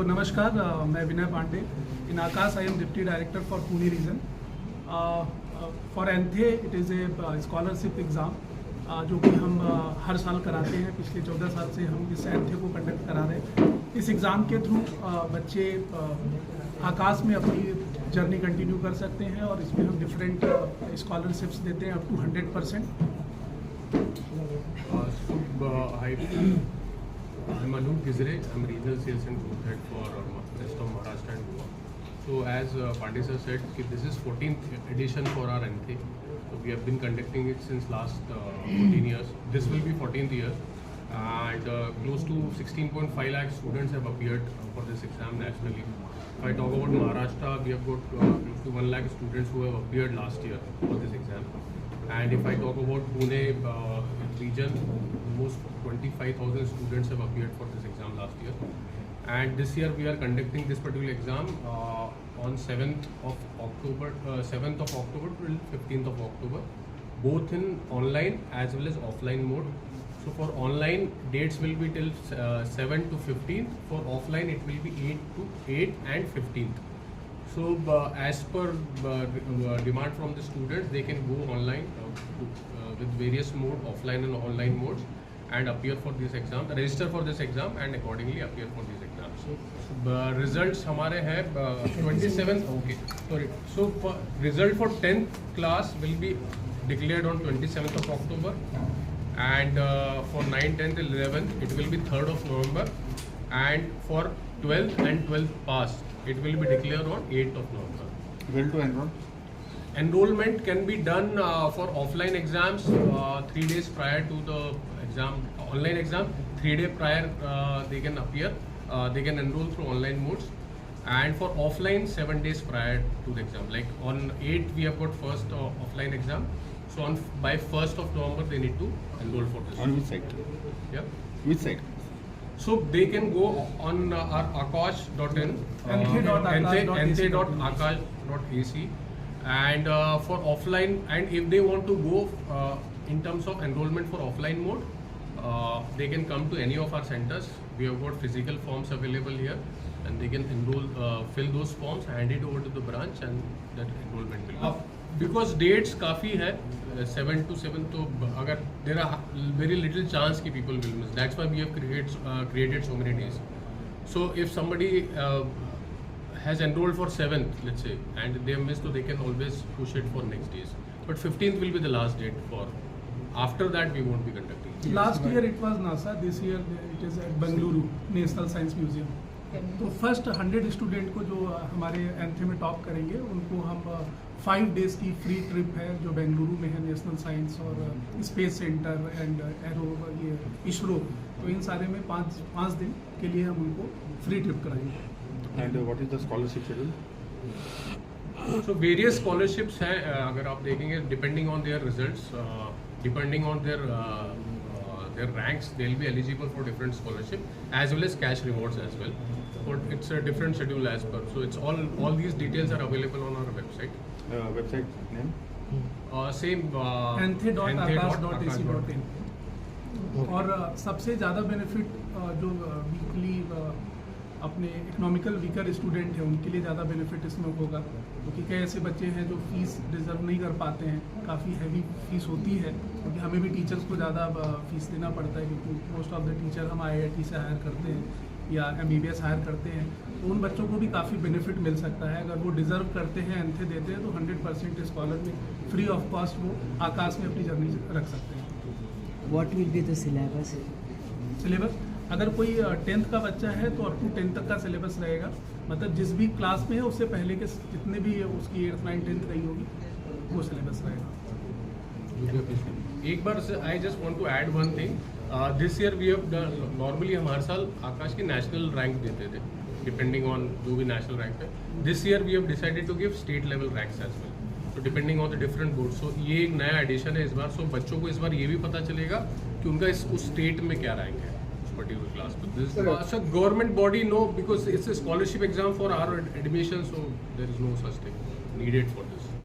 So नमस्कार, मैं विनय Pandey. In Akash, I am Deputy Director for Pune region. For ANTHE it is a scholarship exam जो कि हम हर साल कराते हैं. पिछले 14 साल से हम इस एंथे को कंडक्ट करा रहे हैं. इस एग्ज़ाम के थ्रू बच्चे आकाश में अपनी जर्नी कंटिन्यू कर सकते हैं और इसमें हम डिफरेंट स्कॉलरशिप्स देते हैं up to 100%. I'm Anup Gizre. I'm regional sales and growth head for rest of Maharashtra and Goa. So as Pandey sir said, this is 14th edition for our NTHE. So we have been conducting it since last 14 years. This will be 14th year, and close to 16.5 lakh students have appeared for this exam nationally. If I talk about Maharashtra, we have got close to 1 lakh students who have appeared last year for this exam. And if I talk about Pune region, almost 25,000 students have appeared for this exam last year. And this year we are conducting this particular exam on 7th of October till 15th of October, both in online as well as offline mode. So for online, dates will be till 7 to 15th. For offline, it will be 8 and 15th. So as per demand from the students, they can go online with various mode, offline and online modes, and appear for this exam, register for this exam, and accordingly appear for these exams. Results हमारे हैं 27th. Okay, sorry. So result for 10th class will be declared on 27th of October, and for 9th, 10th, 11th it will be 3rd of November, and for 12th and 12th pass it will be declared on 8th of November. When to enroll? Enrollment can be done for offline exams 3 days prior to the exam. Online exam 3 days prior they can appear. They can enroll through online modes, and for offline 7 days prior to the exam. Like on 8th we have got first offline exam. So by 1st of November they need to enroll for this. On which site? Yeah. Which site? So they can go on our akash.in, nthe.akash.ac, and for offline, and if they want to go in terms of enrollment for offline mode, they can come to any of our centers. We have got physical forms available here, and they can enroll, fill those forms, hand it over to the branch, and that enrollment will be. Because dates काफ़ी है 7 to 7, तो अगर there are very little chance कि people will miss. That's why we have created so many days. So if somebody has enrolled for 7th, let's say, and they have missed, so they can always push it for next days. But 15th will be the last date for. After that, we won't be conducting. Last year it was NASA. This year it is at Bengaluru National Science Museum. तो first 100 student को जो हमारे एंथे में top करेंगे उनको हम 5 days की free trip है जो बेंगलुरु में है, नेशनल साइंस और स्पेस सेंटर एंड एरो ये इसरो, तो इन सारे में 5 दिन के लिए हम उनको फ्री ट्रिप कराएंगे. And what is the scholarship schedule? So various scholarships हैं, अगर आप देखेंगे depending on their results, depending on their ranks, they'll be eligible for different scholarship as well as cash rewards as well. But it's a different schedule as per. So it's all these details are available on our website. Website name? Same. nthe.akash.ac.in. और सबसे ज़्यादा benefit जो weekly अपने economical weaker student हैं उनके लिए ज़्यादा benefit इसमें होगा, क्योंकि कई ऐसे बच्चे हैं जो फीस रिजर्व नहीं कर पाते हैं. काफ़ी हैवी फीस होती है क्योंकि हमें भी टीचर्स को ज़्यादा फीस देना पड़ता है, क्योंकि मोस्ट ऑफ द टीचर हम IIT से हायर करते हैं या MBBS हायर करते हैं. तो उन बच्चों को भी काफ़ी बेनिफिट मिल सकता है. अगर वो डिज़र्व करते हैं, एंथे देते हैं, तो 100% स्कॉलर में फ्री ऑफ कॉस्ट वो आकाश में अपनी जर्नी रख सकते हैं. What will be the syllabus? Syllabus अगर कोई 10th का बच्चा है तो अप टू 10th तक का सिलेबस रहेगा. मतलब जिस भी क्लास में है उससे पहले के जितने भी उसकी 8th 9th 10th रही होगी वो सिलेबस रहेगा. एक बार से I just want to add one thing. This year we have done, normally हम हर साल आकाश की नेशनल रैंक देते थे डिपेंडिंग ऑन जो भी नेशनल रैंक है. This year we have decided to give state level ranks as well, तो depending on the different board. So ये एक नया एडिशन है इस बार. सो बच्चों को इस बार ये भी पता चलेगा कि उनका उस स्टेट में क्या रैंक है उस पर्टिकुलर क्लास में. This government body no, because it's a scholarship exam for our admission, so there is no such thing needed for this.